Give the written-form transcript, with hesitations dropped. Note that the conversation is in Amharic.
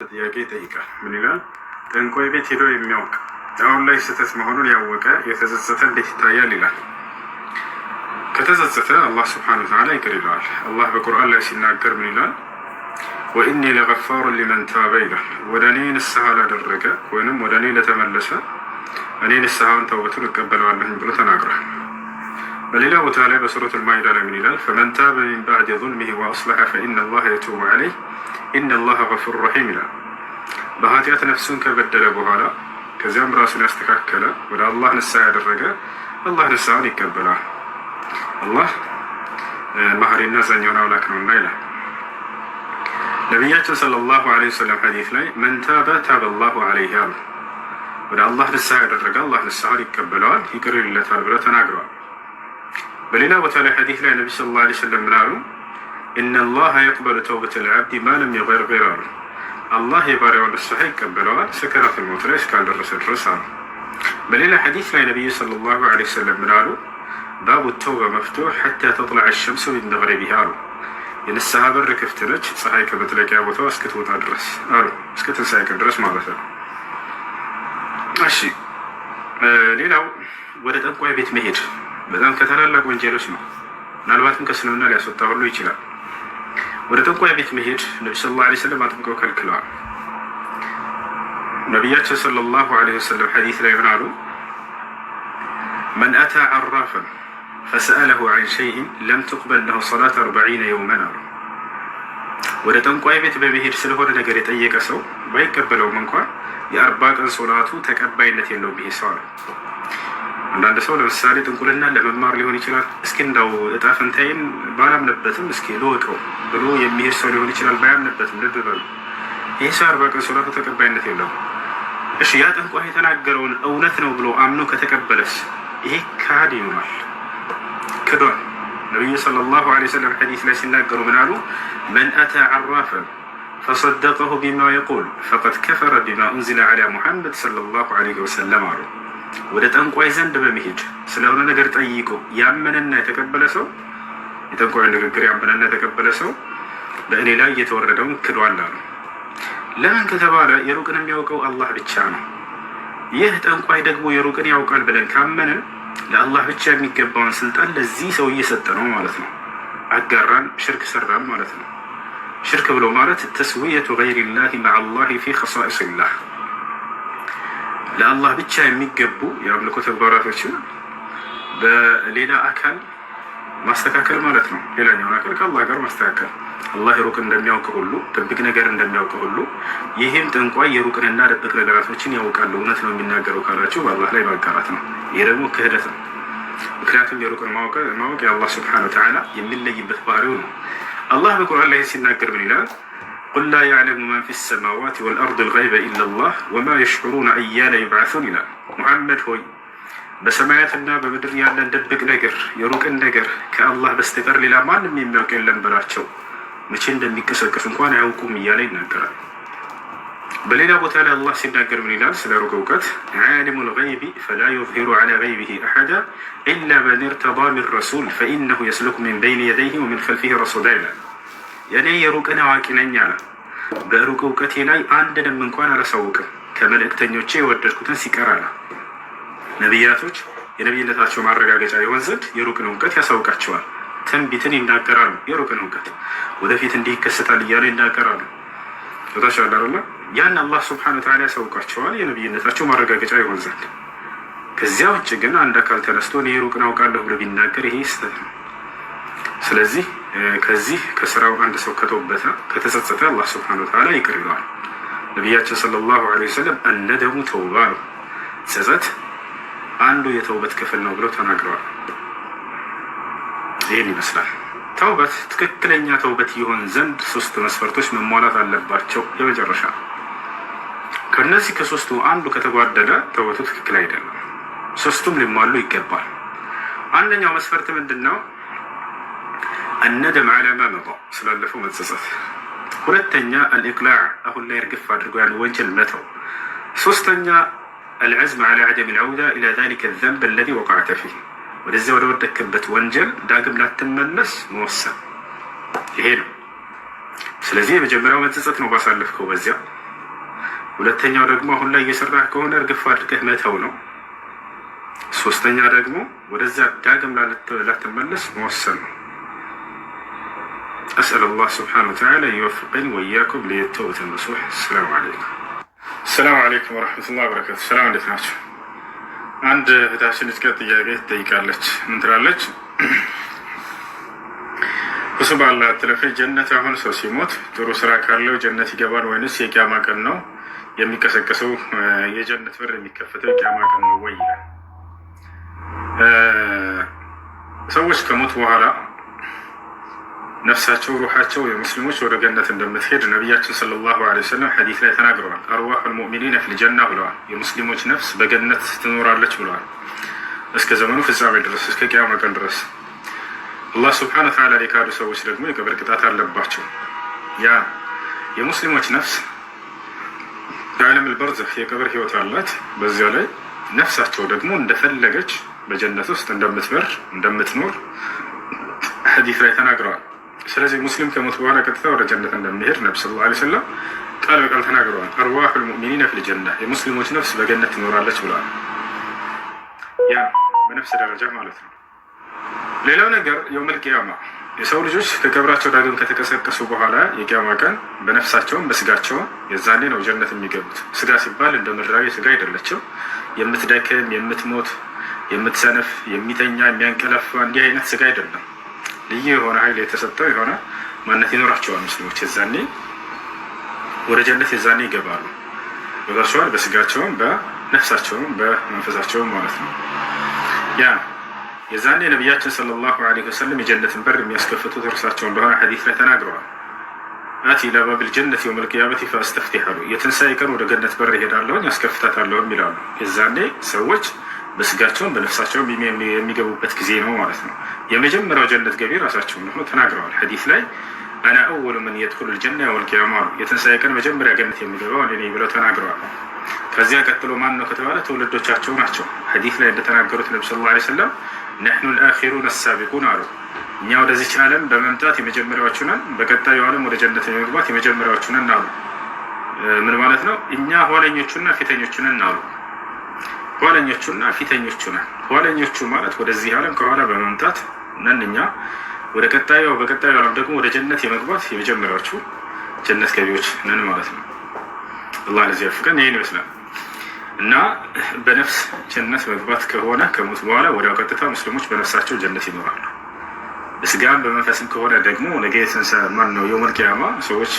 ጥያቄ ይጠይቃል። ምን ይላል? ጠንቋይ ቤት ሄዶ የሚያውቅ አሁን ላይ ስህተት መሆኑን ያወቀ የተጸጸተ እንዴት ይታያል ይላል። ከተጸጸተ አላህ ስብሓነሁ ወተዓላ ይቅር ይለዋል። አላህ በቁርአን ላይ ሲናገር ምን ይላል? ወኢኒ ለገፋሩ ሊመን ታበ ይላል። ወደ እኔ ንስሐ ላደረገ ወይንም ወደ እኔ ለተመለሰ እኔ ንስሐውን ተውበቱን እቀበለዋለሁኝ ብሎ ተናግሯል። በሌላ ቦታ ላይ በሱረቱ አልማኢዳ ላይ ምን ይላል? ፈመን ታበ ሚን ባዕድ ዙልሚሂ ወአስለሐ ፈኢነላሀ የቱቡ ዐለይህ ኢነላሀ ገፉር ረሒም ይላል። በኃጢአት ነፍሱን ከበደለ በኋላ ከዚያም ራሱን ያስተካከለ ወደ አላህ ንስሐ ያደረገ አላህ ንስሐውን ይቀበላል። አላህ መሐሪና አዛኛውን አምላክ ነውና ይላል። ነቢያችን ሰለላሁ ዐለይሂ ወሰለም ሐዲስ ላይ መን ታበ ታበ አላሁ ዐለይሂ አሉ። ወደ አላህ ንስሐ ያደረገ አላህ ንስሐውን ይቀበለዋል፣ ይቅር ይለታል ብለው ተናግረዋል። በሌላ ቦታ ላይ ሐዲስ ላይ ነቢ ሰለላሁ ዐለይሂ ወሰለም ምን አሉ? ኢነላሀ የቅበሉ ተውበተል ዐብዲ ማ ለም ይገርግር አሉ። አላህ የባሪያውን ንስሐ ይቀበለዋል ሰከራቱል መውት ላይ እስካልደረሰ ድረስ አሉ። በሌላ ሐዲስ ላይ ነቢዩ ሰለላሁ ዐለይሂ ወሰለም ምን አሉ? ባቡ ተውባ መፍቱሕ ሐታ ተጥለዐ ሸምሱ ሚን መግሪቢሃ አሉ። የንስሐ በር ክፍት ነች ፀሐይ ከመጥለቂያ ቦታዋ እስክትወጣ ድረስ አሉ። እስከ ትንሣኤ ቀን ድረስ ማለት ነው። እሺ፣ ሌላው ወደ ጠንቋይ ቤት መሄድ በጣም ከታላላቅ ወንጀሎች ነው። ምናልባትም ከእስልምና ሊያስወጣ ሁሉ ይችላል። ወደ ጠንቋይ ቤት መሄድ ነቢ ሰለላሁ ዐለይሂ ወሰለም አጥብቀው ከልክለዋል። ነቢያችን ሰለላሁ ዐለይሂ ወሰለም ሐዲስ ላይ ምን አሉ? መን አታ ዐራፈን ፈሰአለሁ ዐን ሸይኢን ለም ትቅበል ለሁ ሰላት 40 የውመን አሉ። ወደ ጠንቋይ ቤት በመሄድ ስለሆነ ነገር የጠየቀ ሰው ባይቀበለውም እንኳን የ40 ቀን ሶላቱ ተቀባይነት የለውም ይሄ ሰው አሉ። አንዳንድ ሰው ለምሳሌ ጥንቁልና ለመማር ሊሆን ይችላል። እስኪ እንዳው እጣ ፈንታዬን ባላምንበትም እስኪ ልወቀው ብሎ የሚሄድ ሰው ሊሆን ይችላል። ባያምንበትም ልብ በሉ፣ ይህ ሰው 40 ቀን ሶላቱ ተቀባይነት የለውም። እሺ፣ ያ ጠንቋይ የተናገረውን እውነት ነው ብሎ አምኖ ከተቀበለስ ይሄ ካድ ይሆናል፣ ክዷል። ነቢዩ ሰለላሁ ዐለይሂ ወሰለም ሐዲስ ላይ ሲናገሩ ምን አሉ? መን አታ ዐራፈን ፈሰደቀሁ ቢማ የቁል ፈቀድ ከፈረ ቢማ ኡንዚለ ዐላ ሙሐመድ ሰለላሁ ዐለይሂ ወሰለም አሉ። ወደ ጠንቋይ ዘንድ በመሄድ ስለሆነ ነገር ጠይቆ ያመነና የተቀበለ ሰው የጠንቋይ ንግግር ያመነና የተቀበለ ሰው በእኔ ላይ የተወረደውን ክዷል አሉ። ለምን ከተባለ የሩቅን የሚያውቀው አላህ ብቻ ነው። ይህ ጠንቋይ ደግሞ የሩቅን ያውቃል ብለን ካመንን ለአላህ ብቻ የሚገባውን ስልጣን ለዚህ ሰው እየሰጠ ነው ማለት ነው። አጋራን፣ ሽርክ ሰራን ማለት ነው። ሽርክ ብሎ ማለት ተስዊየቱ ገይሪላሂ መዐላሂ ፊ ኸሳኢሲላህ፣ ለአላህ ብቻ የሚገቡ የአምልኮ ተግባራቶችን በሌላ አካል ማስተካከል ማለት ነው። ሌላኛውን አካል ከአላህ ጋር ማስተካከል። አላህ የሩቅ እንደሚያውቅ ሁሉ ድብቅ ነገር እንደሚያውቅ ሁሉ ይህም ጠንቋይ የሩቅንና ደብቅ ነገራቶችን ያውቃል። እውነት ነው የሚናገረው ካላችሁ በአላህ ላይ ማጋራት ነው። ይህ ደግሞ ክህደት ነው። ምክንያቱም የሩቅን ማወቅ የአላህ ስብሓነሁ ወተዓላ የሚለይበት ባህሪው ነው። አላህ በቁርአን ላይ ሲናገር ምን ይላል? ቁል ላ ያዕለሙ መን ፊ ሰማዋት ወልአርድ ልገይበ ኢለላህ ወማ የሽዑሩነ አያነ ዩብዓሱን ይላል። ሙሐመድ ሆይ በሰማያትና በምድር ያለን ድብቅ ነገር የሩቅን ነገር ከአላህ በስተቀር ሌላ ማንም የሚያውቅ የለም በላቸው፣ መቼ እንደሚቀሰቀስ እንኳን አያውቁም እያለ ይናገራል። በሌላ ቦታ ላይ አላህ ሲናገር ምን ይላል? ስለ ሩቅ እውቀት ዓሊሙ ልገይቢ ፈላ ዩዝሂሩ ዐላ ገይቢሂ አሐዳ ኢላ መን ኢርተዳ ሚን ረሱል ፈኢነሁ የስሉኩ ሚን በይኒ የደይሂ ወሚን ኸልፊሂ ረሱዳ ይላል። የኔ የሩቅን አዋቂ ነኝ አለ። በሩቅ እውቀቴ ላይ አንድንም እንኳን አላሳውቅም ከመልእክተኞቼ የወደድኩትን ሲቀር አለ። ነቢያቶች የነቢይነታቸው ማረጋገጫ ይሆን ዘንድ የሩቅን እውቀት ያሳውቃቸዋል። ትንቢትን ይናገራሉ። የሩቅን እውቀት ወደፊት እንዲህ ይከሰታል እያሉ ይናገራሉ። ታሻለ አይደለ? ያን አላህ ሱብሓነሁ ወተዓላ ያሳውቃቸዋል የነቢይነታቸው ማረጋገጫ ይሆን ዘንድ። ከዚያ ውጭ ግን አንድ አካል ተነስቶ እኔ የሩቅን አውቃለሁ ብሎ ቢናገር ይሄ ስህተት ነው። ስለዚህ ከዚህ ከስራው አንድ ሰው ከተወበተ ከተጸጸተ አላህ ሱብሓነሁ ወተዓላ ይቅር ይለዋል። ነቢያችን ሰለላሁ ዐለይሂ ወሰለም እነደሙ ተውባ ነው፣ ጸጸት አንዱ የተውበት ክፍል ነው ብለው ተናግረዋል። ይህን ይመስላል። ተውበት ትክክለኛ ተውበት ይሆን ዘንድ 3 መስፈርቶች መሟላት አለባቸው። የመጨረሻ ከነዚህ ከ3ቱ አንዱ ከተጓደለ ተውበቱ ትክክል አይደለም። 3ቱም ሊሟሉ ይገባል። አንደኛው መስፈርት ምንድን ነው? አነደም ዐላ ማ መዳ፣ ስላለፈው መጸጸት። ሁለተኛ አልኢቅላዕ፣ አሁን ላይ እርግፍ አድርጎ ያን ወንጀል መተው። ሶስተኛ አልዐዝም ዐላ ዐደም ልዐውዳ ኢላ ዛሊከ ዘንብ አለዚ ወቀዐተ ፊህ፣ ወደዚያ ወደ ወደክበት ወንጀል ዳግም ላትመለስ መወሰን። ይሄ ነው። ስለዚህ የመጀመሪያው መጸጸት ነው ባሳለፍከው በዚያ። ሁለተኛው ደግሞ አሁን ላይ እየሰራህ ከሆነ እርግፍ አድርገህ መተው ነው። ሶስተኛ ደግሞ ወደዛ ዳግም ላትመለስ መወሰን ነው። أسأل الله سبحانه وتعالى يوفقني وإياكم للتوبة النصوح. السلام عليكم ورحمة الله وبركاته. السلام عليكم. عند እህታችን እስከ ጥያቄ ትጠይቃለች። ምን ትላለች? እሱ ባላ ተለፈ ጀነት አሁን ሰው ሲሞት ጥሩ ስራ ካለው ጀነት ይገባል ወይንስ የቂያማ ቀን ነው የሚቀሰቀሰው? የጀነት በር የሚከፈተው የቂያማ ቀን ነው ወይ? ሰዎች ከሞት በኋላ ነፍሳቸው ሩሃቸው የሙስሊሞች ወደ ገነት እንደምትሄድ ነቢያችን ሰለላሁ ዐለይሂ ወሰለም ሐዲስ ላይ ተናግረዋል። አርዋሑል ሙእሚኒነ ፊል ጀና ብለዋል። የሙስሊሞች ነፍስ በገነት ትኖራለች ብለዋል። እስከ ዘመኑ ፍጻሜ ድረስ እስከ ቂያማ ቀን ድረስ። አላህ ሱብሓነሁ ወተዓላ የካዱ ሰዎች ደግሞ የቀብር ቅጣት አለባቸው። ያ የሙስሊሞች ነፍስ የዓለሙል በርዘኽ የቀብር ህይወት አላት። በዚያ ላይ ነፍሳቸው ደግሞ እንደፈለገች በጀነት ውስጥ እንደምትበር እንደምትኖር ሐዲስ ላይ ተናግረዋል። ስለዚህ ሙስሊም ከሞት በኋላ ቀጥታ ወደ ጀነት እንደሚሄድ ነብዩ ሰለላሁ ዐለይሂ ወሰለም ቃል በቃል ተናግረዋል። አርዋሑል ሙእሚኒነ ፊል ጀና የሙስሊሞች ነፍስ በገነት ትኖራለች ብለዋል። ያ በነፍስ ደረጃ ማለት ነው። ሌላው ነገር የውመል ቂያማ የሰው ልጆች ከቀብራቸው ዳግም ከተቀሰቀሱ በኋላ የቂያማ ቀን በነፍሳቸውም በስጋቸውም የዛኔ ነው ጀነት የሚገቡት። ስጋ ሲባል እንደ ምድራዊ ስጋ አይደለችም። የምትደክም የምትሞት የምትሰነፍ የሚተኛ የሚያንቀላፋ እንዲህ አይነት ስጋ አይደለም። ልዩ የሆነ ኃይል የተሰጠው የሆነ ማንነት ይኖራቸዋል ሙስሊሞች። የዛኔ ወደ ጀነት የዛኔ ይገባሉ። በበርሷል በስጋቸውም በነፍሳቸውም በመንፈሳቸውም ማለት ነው። ያ የዛኔ ነቢያችን ሰለላሁ ዐለይሂ ወሰለም የጀነትን በር የሚያስከፍቱት እርሳቸው እንደሆነ ሐዲስ ላይ ተናግረዋል። አቲ ኢላ ባቢል ጀነት የውመል ቂያመቲ ፈአስተፍቲህ አሉ። የትንሣኤ ቀን ወደ ገነት በር እሄዳለሁኝ አስከፍታታለሁም ይላሉ። የዛኔ ሰዎች በስጋቸውም በነፍሳቸውም የሚገቡበት ጊዜ ነው ማለት ነው። የመጀመሪያው ጀነት ገቢ ራሳቸው ነው ተናግረዋል ሐዲስ ላይ አና አወሉ መን የድኹሉል ጀነ የውመል ቂያማ አሉ። የትንሣኤ ቀን መጀመሪያ ገነት የሚገባው እኔ ነኝ ብለው ተናግረዋል። ከዚያ ቀጥሎ ማን ነው ከተባለ ትውልዶቻቸው ናቸው። ሐዲስ ላይ እንደተናገሩት ነብዩ ሰለላሁ ዐለይሂ ወሰለም ነሕኑል አኺሩነ አሳቢቁን አሉ። እኛ ወደዚች ዓለም በመምጣት የመጀመሪያዎቹ ነን፣ በቀጣዩ ዓለም ወደ ጀነት የመግባት የመጀመሪያዎቹ ነን አሉ። ምን ማለት ነው? እኛ ኋለኞቹና ፊተኞቹ ነን አሉ። ኋለኞቹና ፊተኞቹ ነን። ኋለኞቹ ማለት ወደዚህ ዓለም ከኋላ በመምጣት ነን እኛ። በቀጣዩ ዓለም ደግሞ ወደ ጀነት የመግባት የመጀመሪያዎቹ ጀነት ገቢዎች ነን ማለት ነው። አላህ ለዚህ ያፍቀን። ይሄን ይመስላል እና በነፍስ ጀነት መግባት ከሆነ ከሞት በኋላ ወዲያው ቀጥታ ሙስሊሞች በነፍሳቸው ጀነት ይኖራሉ። በስጋም በመንፈስም ከሆነ ደግሞ ነገ የውመል ቂያማ ሰዎች